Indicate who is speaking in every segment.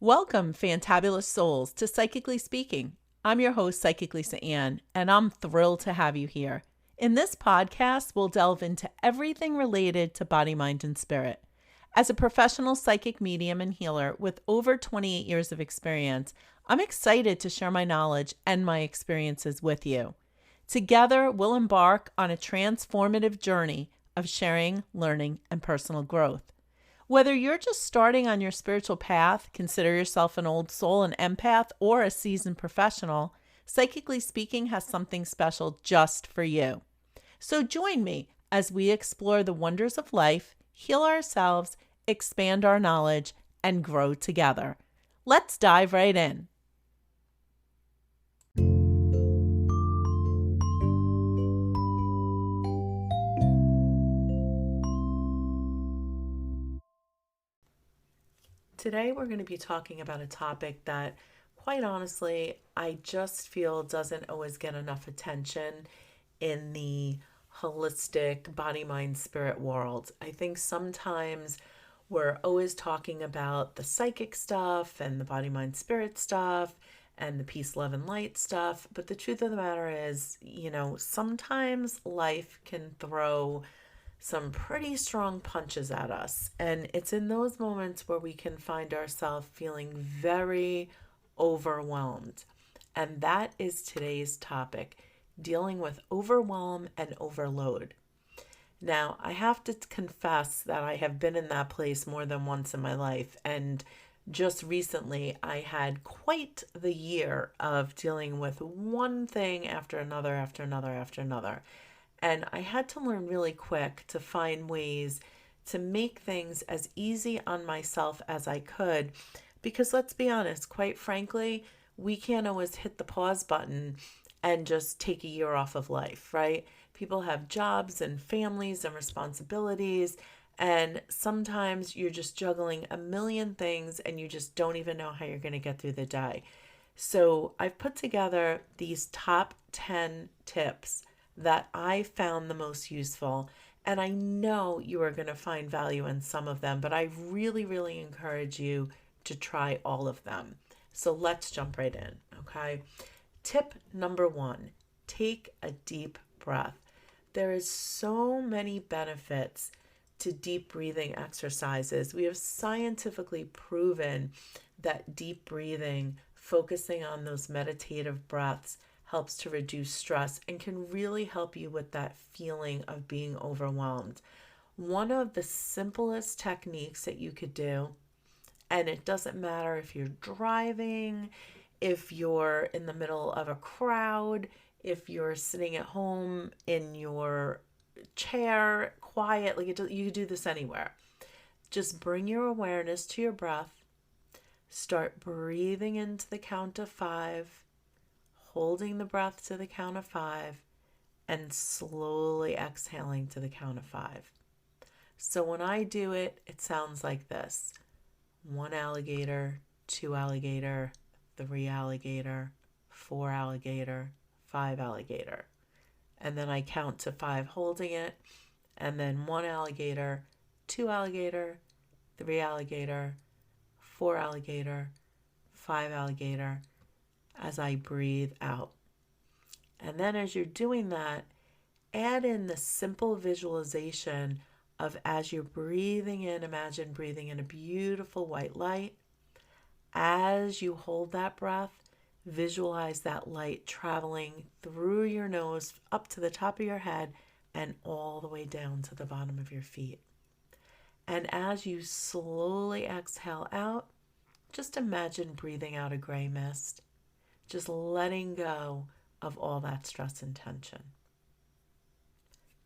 Speaker 1: Welcome, fantabulous souls, to Psychically Speaking. I'm your host, Psychic Lisa Ann, and I'm thrilled to have you here. In this podcast, we'll delve into everything related to body, mind, and spirit. As a professional psychic medium and healer with over 28 years of experience, I'm excited to share my knowledge and my experiences with you. Together, we'll embark on a transformative journey of sharing, learning, and personal growth. Whether you're just starting on your spiritual path, consider yourself an old soul, an empath, or a seasoned professional, Psychically Speaking has something special just for you. So join me as we explore the wonders of life, heal ourselves, expand our knowledge, and grow together. Let's dive right in. Today, we're going to be talking about a topic that, quite honestly, I just feel doesn't always get enough attention in the holistic body, mind, spirit world. I think sometimes we're always talking about the psychic stuff and the body, mind, spirit stuff and the peace, love, and light stuff. But the truth of the matter is, sometimes life can throw some pretty strong punches at us. And it's in those moments where we can find ourselves feeling very overwhelmed. And that is today's topic, dealing with overwhelm and overload. Now, I have to confess that I have been in that place more than once in my life. And just recently, I had quite the year of dealing with one thing after another, after another, after another. And I had to learn really quick to find ways to make things as easy on myself as I could. Because let's be honest, quite frankly, we can't always hit the pause button and just take a year off of life, right? People have jobs and families and responsibilities. And sometimes you're just juggling a million things and you just don't even know how you're going to get through the day. So I've put together these top 10 tips that I found the most useful. And I know you are going to find value in some of them, but I really, really encourage you to try all of them. So let's jump right in, okay? Tip number 1, take a deep breath. There is so many benefits to deep breathing exercises. We have scientifically proven that deep breathing, focusing on those meditative breaths, helps to reduce stress and can really help you with that feeling of being overwhelmed. One of the simplest techniques that you could do, and it doesn't matter if you're driving, if you're in the middle of a crowd, if you're sitting at home in your chair, quiet, you could do this anywhere. Just bring your awareness to your breath. Start breathing into the count of 5. Holding the breath to the count of 5 and slowly exhaling to the count of 5. So when I do it, it sounds like this: 1 alligator, 2 alligator, 3 alligator, 4 alligator, 5 alligator. And then I count to 5 holding it, and then 1 alligator, 2 alligator, 3 alligator, 4 alligator, 5 alligator, as I breathe out. And then as you're doing that, add in the simple visualization of, as you're breathing in, imagine breathing in a beautiful white light. As you hold that breath, visualize that light traveling through your nose up to the top of your head and all the way down to the bottom of your feet. And as you slowly exhale out, just imagine breathing out a gray mist. Just letting go of all that stress and tension.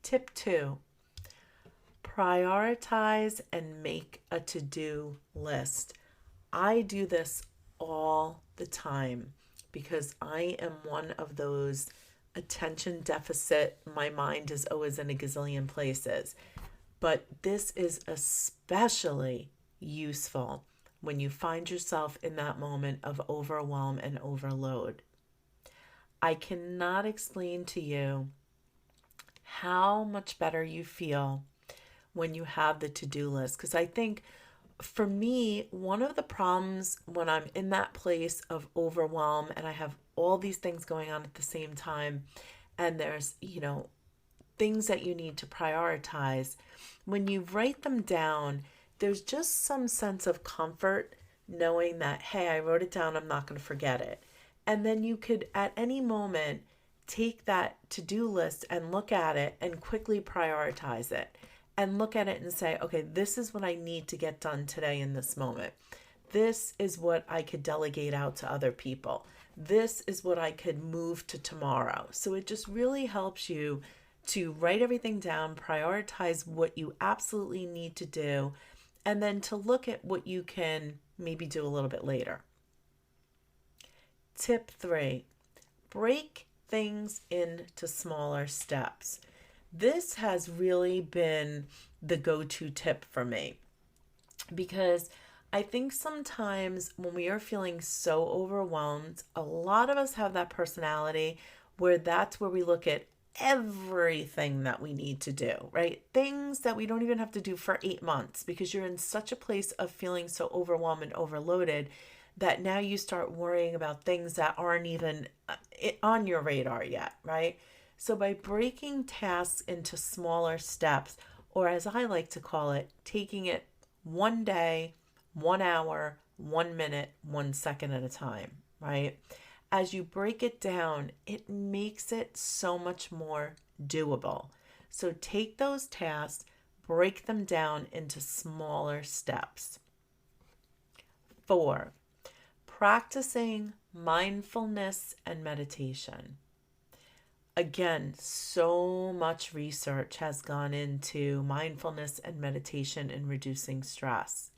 Speaker 1: Tip 2, prioritize and make a to-do list. I do this all the time because I am one of those attention deficit. My mind is always in a gazillion places. But this is especially useful when you find yourself in that moment of overwhelm and overload. I cannot explain to you how much better you feel when you have the to-do list, because I think For me, one of the problems when I'm in that place of overwhelm and I have all these things going on at the same time, and there's, things that you need to prioritize, when you write them down, there's just some sense of comfort knowing that, hey, I wrote it down, I'm not going to forget it. And then you could, at any moment, take that to do list and look at it and quickly prioritize it and look at it and say, okay, this is what I need to get done today in this moment. This is what I could delegate out to other people. This is what I could move to tomorrow. So it just really helps you to write everything down, prioritize what you absolutely need to do, and then to look at what you can maybe do a little bit later. Tip 3, break things into smaller steps. This has really been the go-to tip for me because I think sometimes when we are feeling so overwhelmed, a lot of us have that personality where that's where we look at everything that we need to do, right? Things that we don't even have to do for 8 months because you're in such a place of feeling so overwhelmed and overloaded that now you start worrying about things that aren't even on your radar yet, right? So by breaking tasks into smaller steps, or as I like to call it, taking it one day, 1 hour, 1 minute, 1 second at a time, right? As you break it down, it makes it so much more doable. So take those tasks, break them down into smaller steps. 4, practicing mindfulness and meditation. Again, so much research has gone into mindfulness and meditation in reducing stress.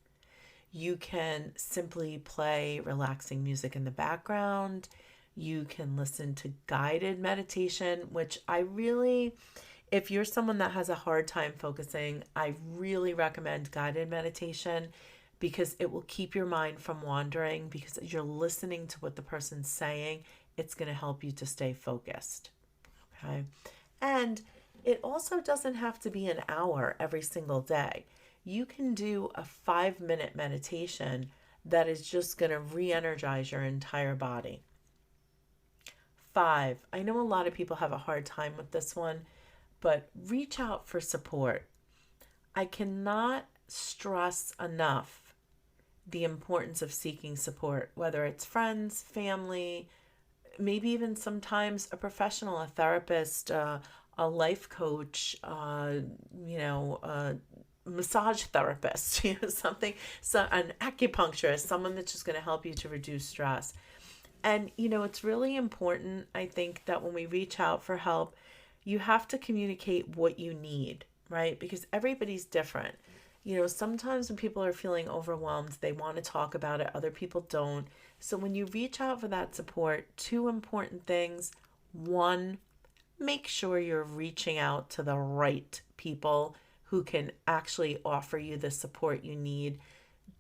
Speaker 1: You can simply play relaxing music in the background. You can listen to guided meditation, which if you're someone that has a hard time focusing, I really recommend guided meditation because it will keep your mind from wandering because you're listening to what the person's saying. It's going to help you to stay focused. Okay. And it also doesn't have to be an hour every single day. You can do a 5-minute meditation that is just going to re-energize your entire body. 5, I know a lot of people have a hard time with this one, but reach out for support. I cannot stress enough the importance of seeking support, whether it's friends, family, maybe even sometimes a professional, a therapist, a life coach, massage therapist, something, so an acupuncturist, someone that's just going to help you to reduce stress. And, it's really important, I think, that when we reach out for help, you have to communicate what you need, right? Because everybody's different. Sometimes when people are feeling overwhelmed, they want to talk about it. Other people don't. So when you reach out for that support, 2 important things. 1, make sure you're reaching out to the right people who can actually offer you the support you need.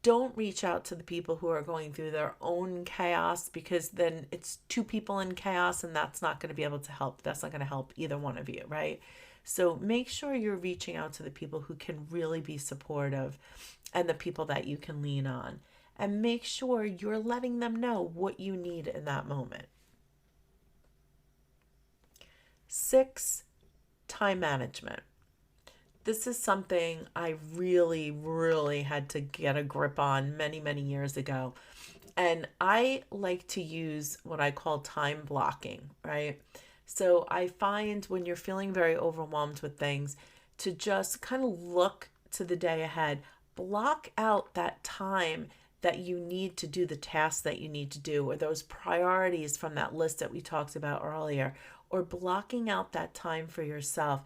Speaker 1: Don't reach out to the people who are going through their own chaos because then it's 2 people in chaos and that's not going to be able to help. That's not going to help either one of you, right? So make sure you're reaching out to the people who can really be supportive and the people that you can lean on. And make sure you're letting them know what you need in that moment. 6, time management. This is something I really, really had to get a grip on many, many years ago. And I like to use what I call time blocking, right? So I find when you're feeling very overwhelmed with things, to just kind of look to the day ahead, block out that time that you need to do the tasks that you need to do, or those priorities from that list that we talked about earlier, or blocking out that time for yourself.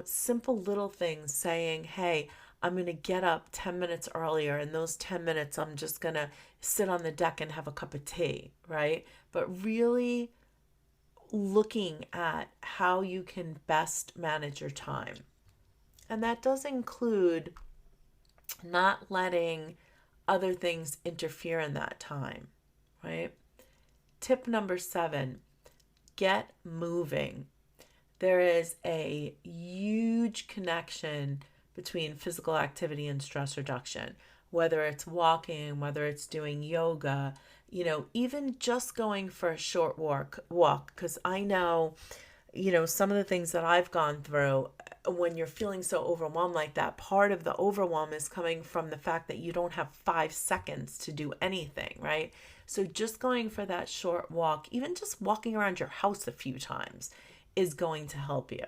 Speaker 1: Simple little things saying, hey, I'm going to get up 10 minutes earlier, and those 10 minutes I'm just going to sit on the deck and have a cup of tea, right? But really looking at how you can best manage your time. And that does include not letting other things interfere in that time, right? Tip number 7, get moving. There is a huge connection between physical activity and stress reduction. whether it's walking, whether it's doing yoga, even just going for a short walk, because I know, some of the things that I've gone through when you're feeling so overwhelmed like that, part of the overwhelm is coming from the fact that you don't have 5 seconds to do anything, right? So just going for that short walk, even just walking around your house a few times, is going to help you.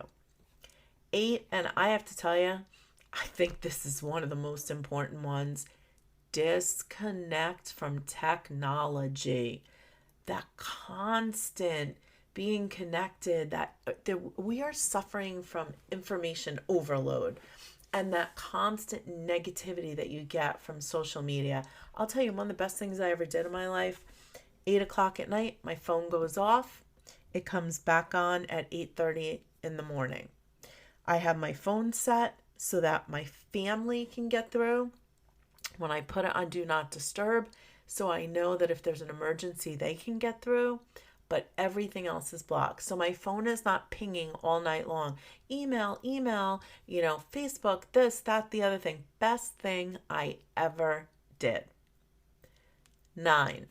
Speaker 1: 8, and I have to tell you, I think this is one of the most important ones. Disconnect from technology. That constant being connected, that we are suffering from information overload and that constant negativity that you get from social media. I'll tell you, one of the best things I ever did in my life, 8 o'clock at night, my phone goes off. It comes back on at 8:30 in the morning. I have my phone set so that my family can get through. When I put it on Do Not Disturb, so I know that if there's an emergency, they can get through, but everything else is blocked. So my phone is not pinging all night long. Email, Facebook, this, that, the other thing. Best thing I ever did. 9,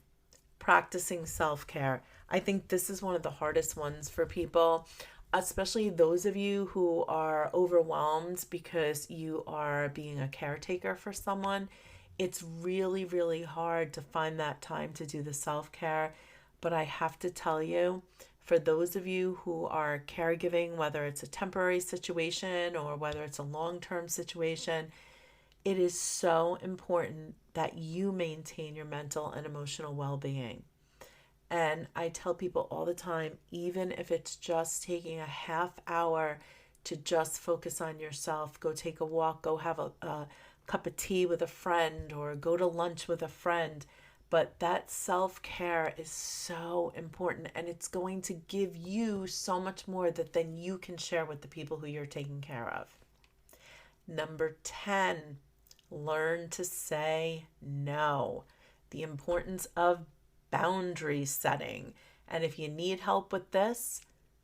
Speaker 1: practicing self-care. I think this is one of the hardest ones for people, especially those of you who are overwhelmed because you are being a caretaker for someone. It's really, really hard to find that time to do the self-care. But I have to tell you, for those of you who are caregiving, whether it's a temporary situation or whether it's a long-term situation, it is so important that you maintain your mental and emotional well-being. And I tell people all the time, even if it's just taking a half hour to just focus on yourself, go take a walk, go have a cup of tea with a friend or go to lunch with a friend. But that self-care is so important, and it's going to give you so much more that then you can share with the people who you're taking care of. Number 10, learn to say no. The importance of boundary setting. And if you need help with this,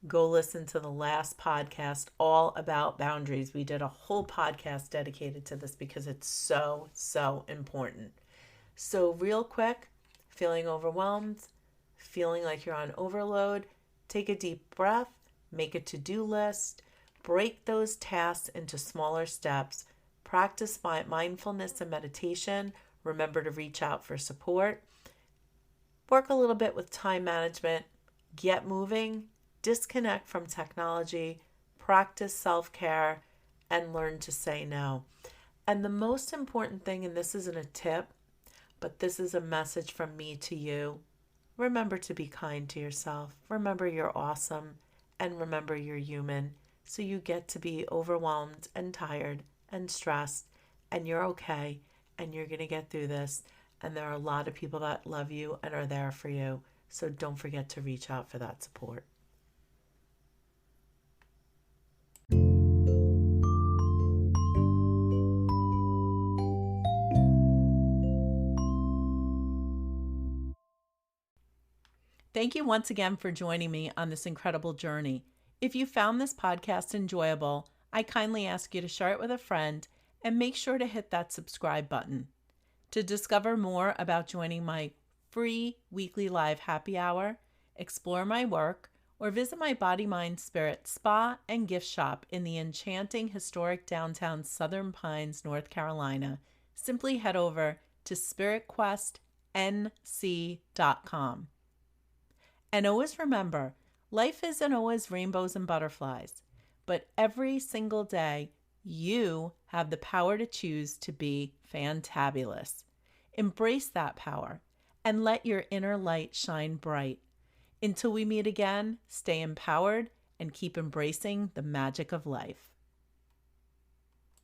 Speaker 1: go listen to the last podcast all about boundaries. We did a whole podcast dedicated to this because it's so, so important. So real quick, feeling overwhelmed, feeling like you're on overload, take a deep breath, make a to-do list, break those tasks into smaller steps, practice mindfulness and meditation, remember to reach out for support, work a little bit with time management, get moving, disconnect from technology, practice self-care, and learn to say no. And the most important thing, and this isn't a tip, but this is a message from me to you. Remember to be kind to yourself. Remember you're awesome. And remember you're human. So you get to be overwhelmed and tired and stressed. And you're okay. And you're going to get through this. And there are a lot of people that love you and are there for you. So don't forget to reach out for that support. Thank you once again for joining me on this incredible journey. If you found this podcast enjoyable, I kindly ask you to share it with a friend and make sure to hit that subscribe button. To discover more about joining my free weekly live happy hour, explore my work, or visit my Body, Mind, Spirit spa and gift shop in the enchanting historic downtown Southern Pines, North Carolina, simply head over to spiritquestnc.com. And always remember, life isn't always rainbows and butterflies, but every single day, you have the power to choose to be fantabulous. Embrace that power and let your inner light shine bright. Until we meet again, stay empowered and keep embracing the magic of life.